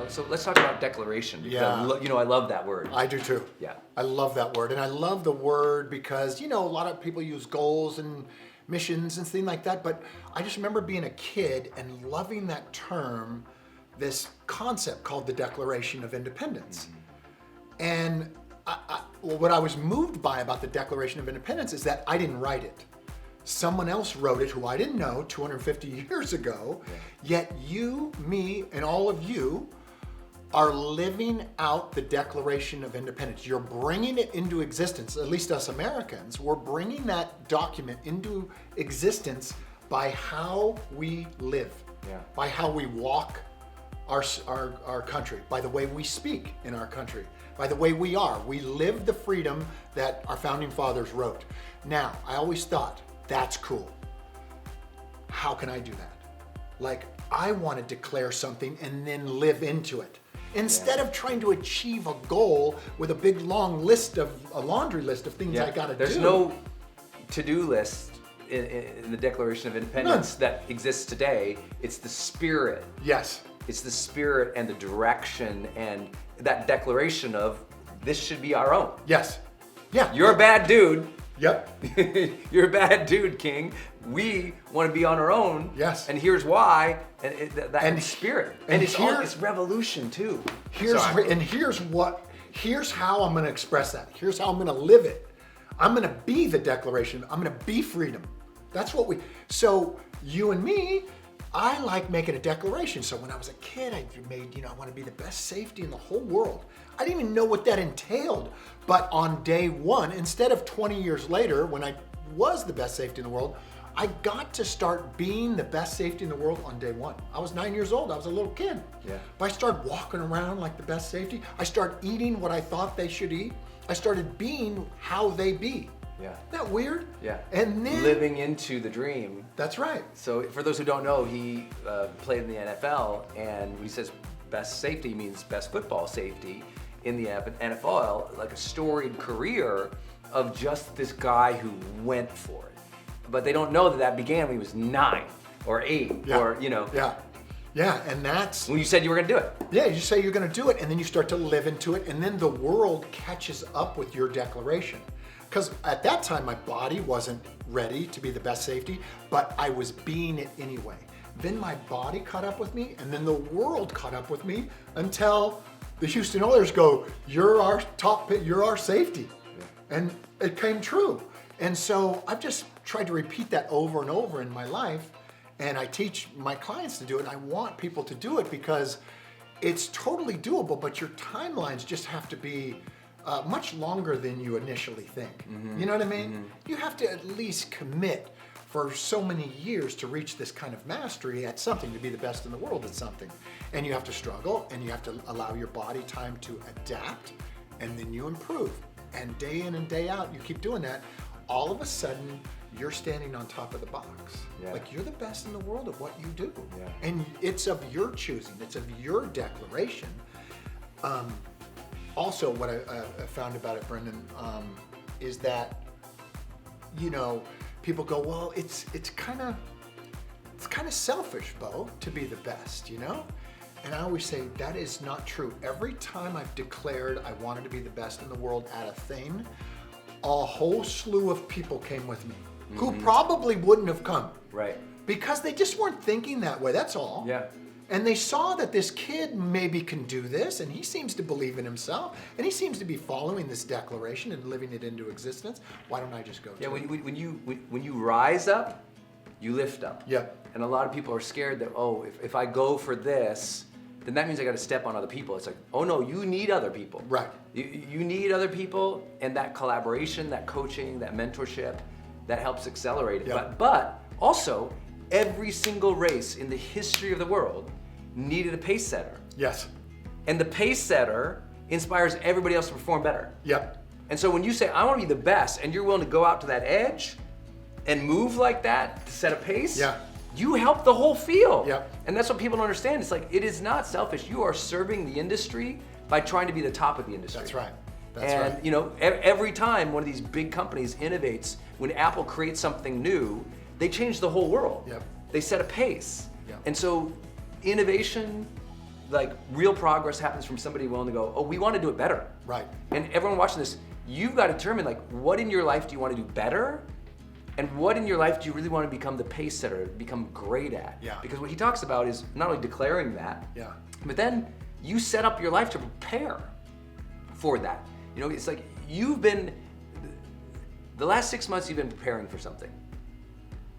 So let's talk about declaration. Because, you know, I love that word. I do too. Yeah. I love that word. And I love the word because, you know, a lot of people use goals and missions and things like that. But I just remember being a kid and loving that term, this concept called the Declaration of Independence. And what I was moved by about the Declaration of Independence is that I didn't write it. Someone else wrote it who I didn't know 250 years ago, yet you, me, and all of you are living out the Declaration of Independence. You're bringing it into existence, at least us Americans. We're bringing that document into existence by how we live, by how we walk our country, by the way we speak in our country, by the way we are. We live the freedom that our founding fathers wrote. Now, I always thought, that's cool. How can I do that? Like, I want to declare something and then live into it. Instead of trying to achieve a goal with a big long list of, a laundry list of things I gotta do. There's no to-do list in the Declaration of Independence that exists today. It's the spirit. Yes. It's the spirit and the direction and that declaration of this should be our own. Yes. Yeah. You're a bad dude. Yep. You're a bad dude, King. We want to be on our own. Yes. And here's why. And spirit. And it's revolution too. Here's how I'm going to express that. Here's how I'm going to live it. I'm going to be the Declaration. I'm going to be freedom. That's what so you and me, I like making a declaration. So when I was a kid, I made, I want to be the best safety in the whole world. I didn't even know what that entailed. But on day one, instead of 20 years later, when I was the best safety in the world, I got to start being the best safety in the world on day one. I was 9 years old. I was a little kid. Yeah. But I started walking around like the best safety. I started eating what I thought they should eat. I started being how they be. Yeah. Isn't that weird? Yeah. And then living into the dream. That's right. So for those who don't know, he played in the NFL, and when he says best safety means best football safety in the NFL, like a storied career of just this guy who went for it. But they don't know that began when he was 9 or 8 or, Yeah, and that's... when you said you were gonna do it. Yeah, you say you're gonna do it, and then you start to live into it, and then the world catches up with your declaration. Because at that time, my body wasn't ready to be the best safety, but I was being it anyway. Then my body caught up with me, and then the world caught up with me until the Houston Oilers go, you're our top pick, you're our safety. Yeah. And it came true. And so I've just tried to repeat that over and over in my life, and I teach my clients to do it, and I want people to do it because it's totally doable, but your timelines just have to be much longer than you initially think. You know what I mean? You have to at least commit for so many years to reach this kind of mastery at something, to be the best in the world at something. And you have to struggle, and you have to allow your body time to adapt, and then you improve. And day in and day out, you keep doing that. All of a sudden, you're standing on top of the box. Yeah. Like you're the best in the world at what you do. Yeah. And it's of your choosing, it's of your declaration. Also, what I found about it, Brendon, is that, people go, well, it's kind of selfish, Bo, to be the best, And I always say that is not true. Every time I've declared I wanted to be the best in the world at a thing, a whole slew of people came with me who probably wouldn't have come. Right. Because they just weren't thinking that way, that's all. Yeah. And they saw that this kid maybe can do this, and he seems to believe in himself, and he seems to be following this declaration and living it into existence. Why don't I just go? Yeah, when you rise up, you lift up. Yep. And a lot of people are scared that, if I go for this, then that means I got to step on other people. It's like, oh no, you need other people. Right. You need other people, and that collaboration, that coaching, that mentorship, that helps accelerate it. Yep. But also, every single race in the history of the world needed a pace setter. Yes. And the pace setter inspires everybody else to perform better. Yep. And so when you say, I want to be the best, and you're willing to go out to that edge and move like that to set a pace, you help the whole field. Yep. And that's what people don't understand. It's like, it is not selfish. You are serving the industry by trying to be the top of the industry. That's right. Every time one of these big companies innovates, when Apple creates something new, they change the whole world. Yep. They set a pace. Yep. And so innovation like real progress happens from somebody willing to go, oh, we want to do it better. Right. And everyone watching this, you've got to determine like what in your life do you want to do better? And what in your life do you really want to become the pace setter, become great at? Yeah. Because what he talks about is not only declaring that, Yeah. but then you set up your life to prepare for that. You know, it's like you've been, the last 6 months you've been preparing for something.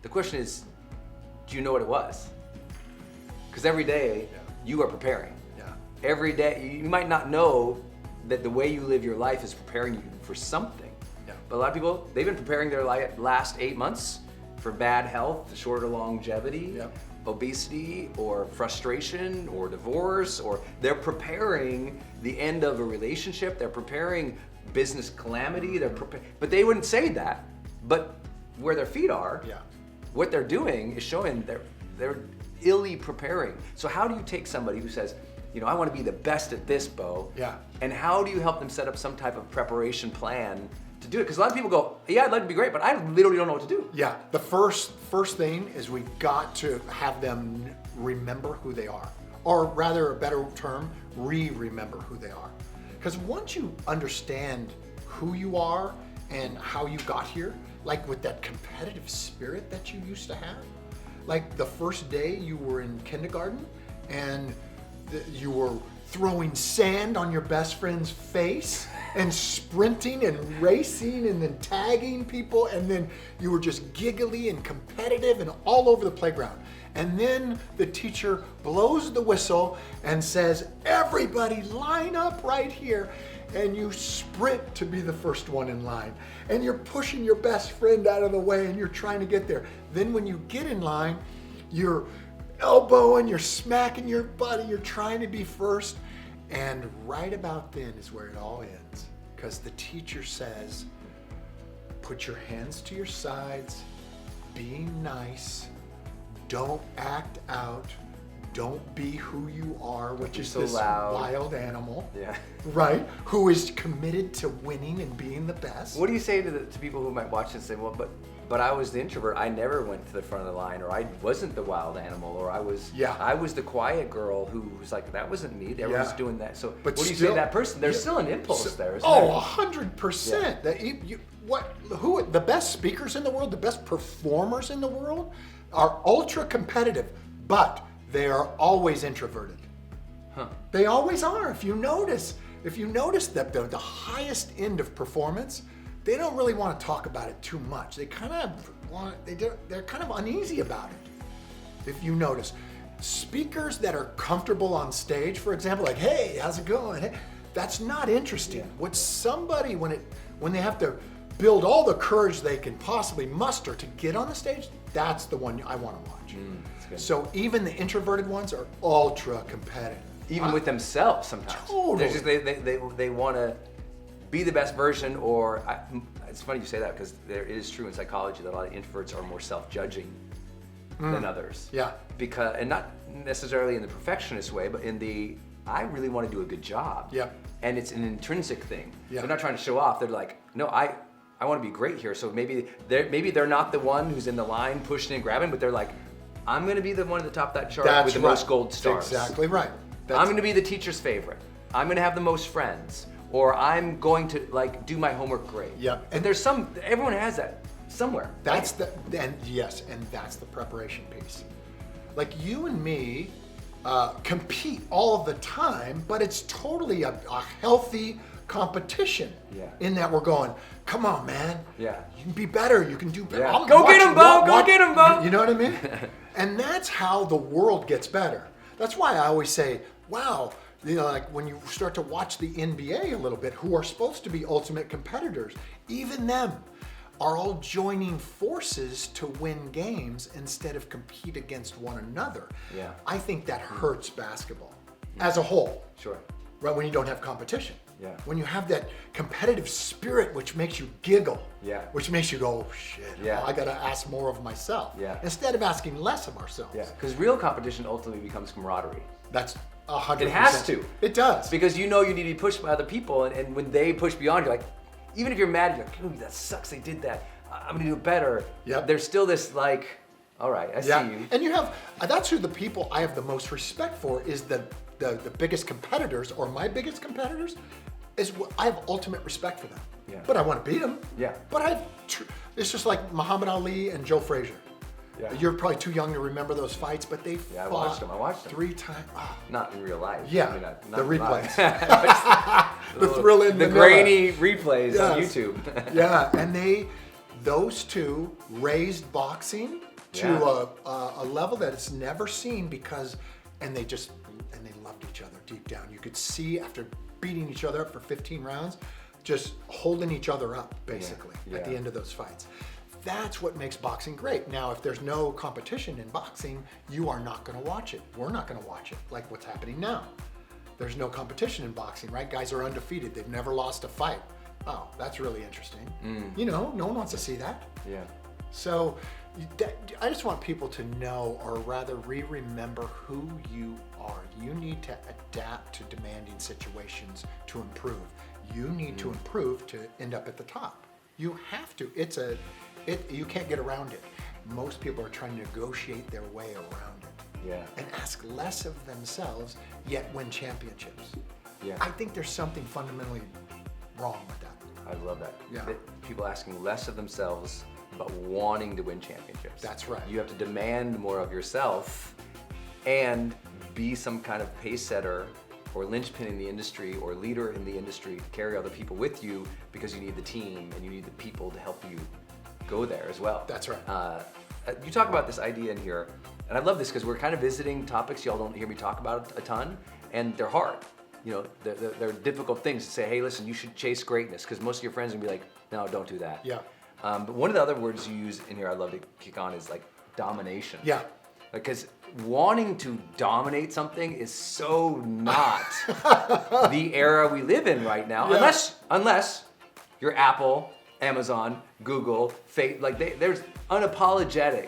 The question is, do you know what it was? Because every day you are preparing. Yeah. Every day, you might not know that the way you live your life is preparing you for something. Yeah. But a lot of people, they've been preparing their last 8 months for bad health, shorter longevity, Yep. obesity, or frustration, or divorce, or they're preparing the end of a relationship, they're preparing business calamity, but they wouldn't say that. But where their feet are, Yeah. what they're doing is showing they're illy preparing. So how do you take somebody who says, you know, I want to be the best at this, Bo, Yeah. and how do you help them set up some type of preparation plan to do it? Because a lot of people go, yeah, I'd like to be great, but I literally don't know what to do. Yeah, the first thing is we got to have them remember who they are, or rather, a better term, remember who they are. Because once you understand who you are and how you got here, like with that competitive spirit that you used to have, like the first day you were in kindergarten and you were throwing sand on your best friend's face and sprinting and racing and then tagging people, and then you were just giggly and competitive and all over the playground. And then the teacher blows the whistle and says, everybody line up right here. And you sprint to be the first one in line. And you're pushing your best friend out of the way and you're trying to get there. Then when you get in line, you're elbowing, you're smacking your buddy, you're trying to be first. And right about then is where it all ends. Because the teacher says, put your hands to your sides, be nice, don't act out, don't be who you are, which is so this loud wild animal, Yeah. right? Who is committed to winning and being the best. What do you say to people who might watch this and say, well, but I was the introvert. I never went to the front of the line, or I wasn't the wild animal, or I was the quiet girl who was like, that wasn't me. Everyone's doing that. So But what do you still, say to that person? There's still an impulse there, isn't Oh, there? 100%. That who the best speakers in the world, the best performers in the world are ultra competitive, but they are always introverted. Huh. They always are. If you notice that the highest end of performance, they don't really want to talk about it too much. They kind of they're kind of uneasy about it. If you notice, speakers that are comfortable on stage, for example, like, hey, how's it going? Hey, that's not interesting. What somebody when they have to build all the courage they can possibly muster to get on the stage, that's the one I want to watch. So even the introverted ones are ultra competitive. Even with themselves sometimes. Totally. They want to be the best version, or it's funny you say that, because there is true in psychology that a lot of introverts are more self-judging than others. Yeah. Because, and not necessarily in the perfectionist way, but in the, I really want to do a good job. Yeah. And it's an intrinsic thing. Yeah. They're not trying to show off. They're like, no, I want to be great here. So maybe they're not the one who's in the line pushing and grabbing, but they're like, I'm going to be the one at the top of that chart with the most gold stars. Exactly right. I'm going to be the teacher's favorite. I'm going to have the most friends, or I'm going to like do my homework great. Yeah. And there's everyone has that somewhere. That's and that's the preparation piece. Like you and me compete all of the time, but it's totally a healthy competition. Yeah. In that we're going, come on, man. Yeah. You can be better. You can do better. Yeah. Go get him, Bo. Go get him, Bo. You know what I mean? And that's how the world gets better. That's why I always say, wow, you know, like when you start to watch the NBA a little bit, who are supposed to be ultimate competitors, even them are all joining forces to win games instead of compete against one another. Yeah. I think that hurts basketball as a whole. Sure. Right, when you don't have competition. Yeah. When you have that competitive spirit, which makes you giggle. Yeah. Which makes you go, oh, shit, Yeah. I gotta ask more of myself. Yeah. Instead of asking less of ourselves. Yeah. Because real competition ultimately becomes camaraderie. That's 100%. It has to. It does. Because you know you need to be pushed by other people, and when they push beyond, you're like, even if you're mad, you're like, ooh, that sucks, they did that. I'm gonna do it better. Yep. There's still this like, all right, I see you. And you have, that's who the people I have the most respect for is the the biggest competitors or my biggest competitors is I have ultimate respect for them. Yeah. But I want to beat them. Yeah. But it's just like Muhammad Ali and Joe Frazier. Yeah. You're probably too young to remember those fights, but they fought I watched them. 3 times. Oh. Not in real life. Yeah, I mean, not the replays. the thrill in the Manila. grainy replays on Yes. YouTube. Yeah, and those two raised boxing to a level that it's never seen because, and they loved each other deep down. You could see after beating each other up for 15 rounds, just holding each other up basically at the end of those fights. That's what makes boxing great. Now, if there's no competition in boxing, you are not going to watch it. We're not going to watch it like what's happening now. There's no competition in boxing, right? Guys are undefeated. They've never lost a fight. Oh, that's really interesting. You know, no one wants to see that. Yeah. So I just want people to know, or rather remember who you are. You need to adapt to demanding situations to improve. You need to improve to end up at the top. You have to. You can't get around it. Most people are trying to negotiate their way around it. Yeah. And ask less of themselves, yet win championships. Yeah. I think there's something fundamentally wrong with that. I love that. Yeah. People asking less of themselves, but wanting to win championships. That's right. You have to demand more of yourself and be some kind of pace setter or linchpin in the industry or leader in the industry to carry other people with you because you need the team and you need the people to help you go there as well. That's right. You talk about this idea in here, and I love this because we're kind of visiting topics y'all don't hear me talk about a ton, and they're hard. You know, they're difficult things to say, hey, listen, you should chase greatness, because most of your friends are going to be like, no, don't do that. Yeah. But one of the other words you use in here I'd love to kick on is like domination. Yeah. Because wanting to dominate something is so not the era we live in right now, Yeah. unless you're Apple, Amazon, Google, there's unapologetic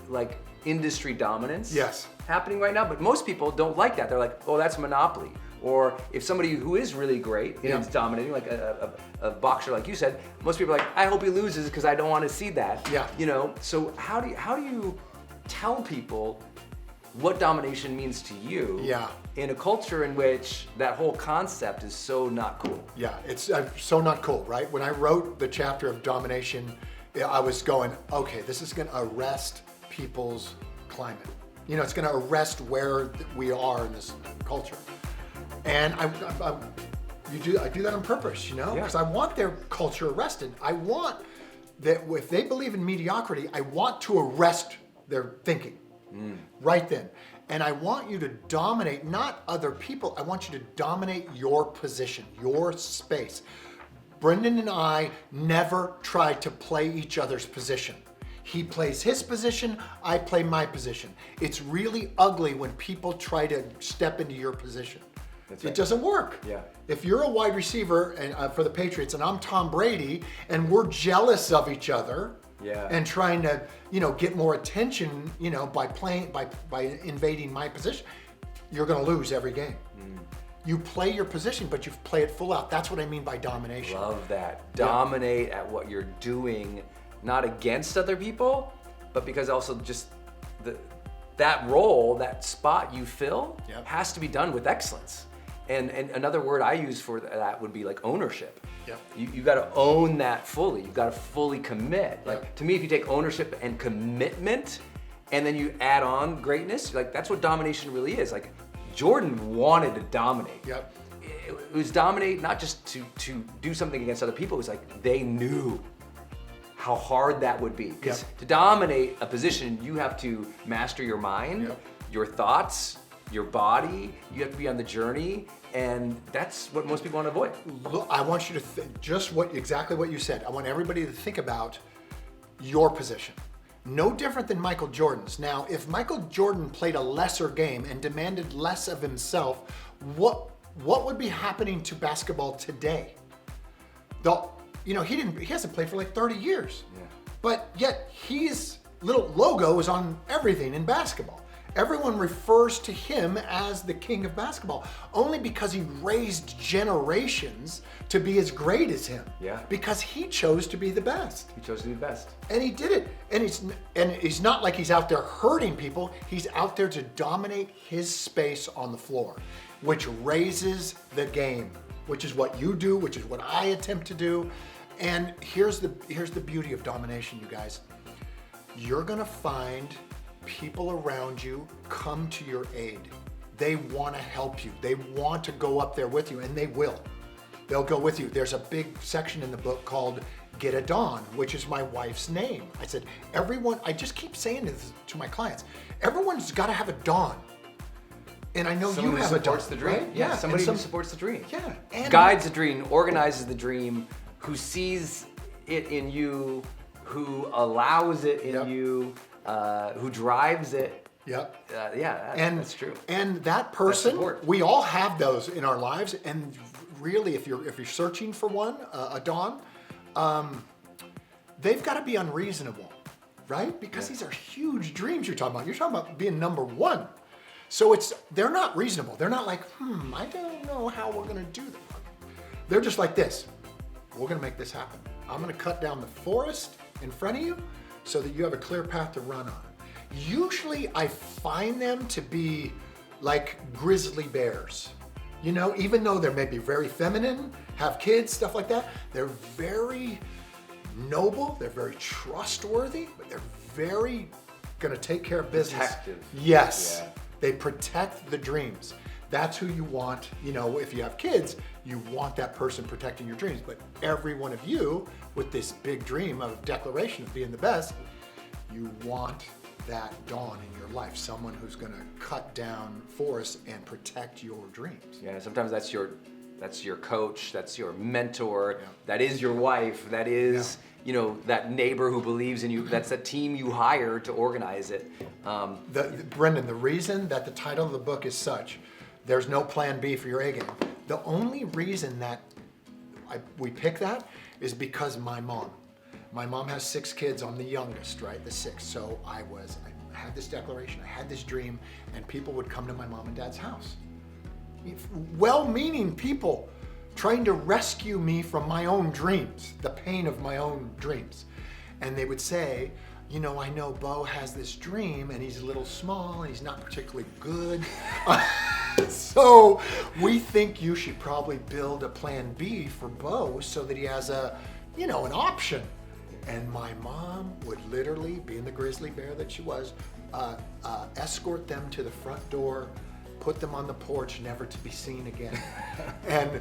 like industry dominance Yes. happening right now. But most people don't like that. They're like, oh, that's monopoly. Or if somebody who is really great is dominating, like a boxer, like you said, most people are like, I hope he loses because I don't want to see that. Yeah. You know. So how do you tell people what domination means to you? Yeah. In a culture in which that whole concept is so not cool. Yeah, it's so not cool, right? When I wrote the chapter of domination, I was going, okay, this is going to arrest people's climate. You know, it's going to arrest where we are in this culture. And I do that on purpose, you know, because I want their culture arrested. I want that if they believe in mediocrity, I want to arrest their thinking right then. And I want you to dominate, not other people. I want you to dominate your position, your space. Brendon and I never tried to play each other's position. He plays his position, I play my position. It's really ugly when people try to step into your position. That's right. It doesn't work. Yeah. If you're a wide receiver and for the Patriots and I'm Tom Brady and we're jealous of each other, and trying to, you know, get more attention, you know, by invading my position, you're going to lose every game. You play your position, but you play it full out. That's what I mean by domination. Love that. Dominate at what you're doing, not against other people, but because also just that role, that spot you fill has to be done with excellence. And another word I use for that would be like ownership. Yep. You got to own that fully. You got to fully commit. Like to me, if you take ownership and commitment, and then you add on greatness, like that's what domination really is. Like Jordan wanted to dominate. Yep. It was dominate not just to do something against other people. It was like they knew how hard that would be. Because to dominate a position, you have to master your mind, your thoughts, your body. You have to be on the journey. And that's what most people want to avoid. Look, I want you to exactly what you said. I want everybody to think about your position. No different than Michael Jordan's. Now, if Michael Jordan played a lesser game and demanded less of himself, what would be happening to basketball today? He hasn't played for like 30 years. But yet his little logo is on everything in basketball. Everyone refers to him as the king of basketball, only because he raised generations to be as great as him. Yeah. Because he chose to be the best. He chose to be the best. And he did it. And he's not like he's out there hurting people. He's out there to dominate his space on the floor, which raises the game, which is what you do, which is what I attempt to do. And here's the beauty of domination, you guys. You're gonna find people around you come to your aid. They want to help you. They want to go up there with you, and they will. They'll go with you. There's a big section in the book called Get a Dawn, which is my wife's name. I said, everyone, I just keep saying this to my clients, everyone's got to have a dawn. And I know Someone you have who a dawn. supports the dream. Right? Yeah, somebody who supports the dream. Yeah. And guides the dream, organizes the dream, who sees it in you, who allows it in you, who drives it. Yep. That's true. And that person, we all have those in our lives. And really, if you're searching for one, a dawn, they've got to be unreasonable, right? Because these are huge dreams you're talking about. You're talking about being number one. So they're not reasonable. They're not like, I don't know how we're going to do that. They're just like this. We're going to make this happen. I'm going to cut down the forest in front of you so that you have a clear path to run on. Usually I find them to be like grizzly bears. You know, even though they're maybe very feminine, have kids, stuff like that, they're very noble, they're very trustworthy, but they're very gonna take care of business. Protective. Yes. Yeah. They protect the dreams. That's who you want. You know, if you have kids, you want that person protecting your dreams. But every one of you with this big dream of declaration of being the best, you want that dawn in your life, someone who's going to cut down forests and protect your dreams. Yeah, sometimes that's your coach, that's your mentor, that is your wife, that is that neighbor who believes in you. That's the team you hire to organize it. Brendon, the reason that the title of the book is such, there's no plan B for your A game. The only reason that we pick that is because my mom has 6 kids. I'm the youngest, right? The 6th. So I had this declaration, I had this dream, and people would come to my mom and dad's house. Well-meaning people trying to rescue me from my own dreams, the pain of my own dreams. And they would say, I know Bo has this dream and he's a little small and he's not particularly good. So we think you should probably build a plan B for Bo so that he has an option. And my mom would literally, being the grizzly bear that she was, escort them to the front door, put them on the porch, never to be seen again. And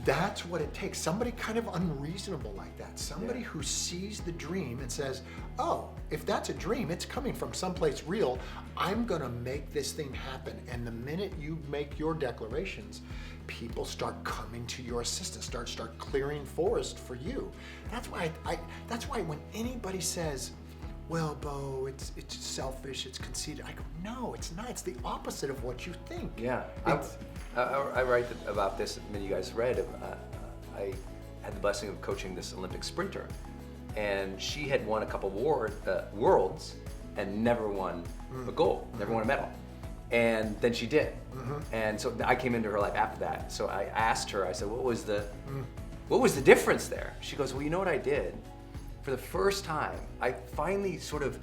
that's what it takes. Somebody kind of unreasonable like that. Somebody who sees the dream and says, oh, if that's a dream, it's coming from someplace real. I'm going to make this thing happen. And the minute you make your declarations, people start coming to your assistance, start clearing forest for you. That's why when anybody says, well, Bo, it's selfish, it's conceited, I go, no, it's not. It's the opposite of what you think. Yeah, I write about this. I mean, you guys read. I had the blessing of coaching this Olympic sprinter, and she had won a couple worlds and never won a gold, never won a medal. And then she did. And so I came into her life after that. So I asked her, I said, what was the difference there? She goes, well, you know what I did? For the first time, I finally sort of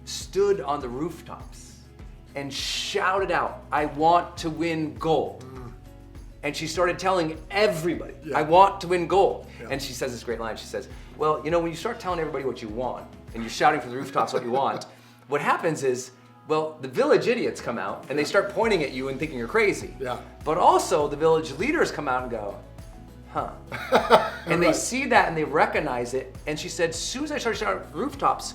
stood on the rooftops and shouted out, I want to win gold. And she started telling everybody, I want to win gold. And she says this great line, she says, well, when you start telling everybody what you want, and you're shouting from the rooftops what you want, what happens is, well, the village idiots come out and they start pointing at you and thinking you're crazy. Yeah. But also the village leaders come out and go, and they see that and they recognize it. And she said, as soon as I started shouting at rooftops,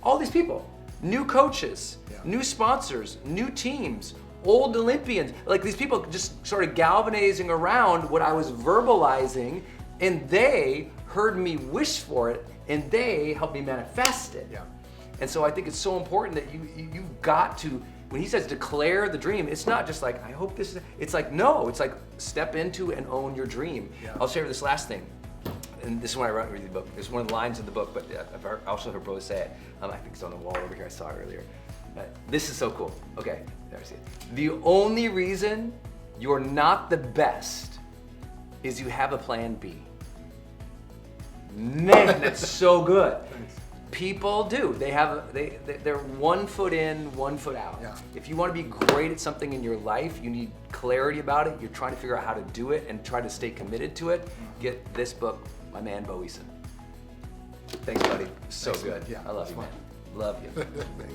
all these people, new coaches, new sponsors, new teams, old Olympians, like these people just started galvanizing around what I was verbalizing, and they heard me wish for it, and they helped me manifest it. Yeah. And so I think it's so important that you've got to, when he says declare the dream, it's not just like, I hope this is, it's like, no, it's like step into and own your dream. Yeah. I'll share this last thing. And this is when I read the book. It's one of the lines in the book, but I've also heard Bro say it. I think it's on the wall over here. I saw it earlier. This is so cool. Okay, there I see it. The only reason you're not the best is you have a plan B. Man, that's so good. Thanks. People do. They're 1 foot in, 1 foot out. Yeah. If you want to be great at something in your life, you need clarity about it. You're trying to figure out how to do it and try to stay committed to it. Get this book, my man Bo Eason. Thanks, buddy. So Thanks, good. man. Yeah, I love it's you, fun. man. Love you. Thanks.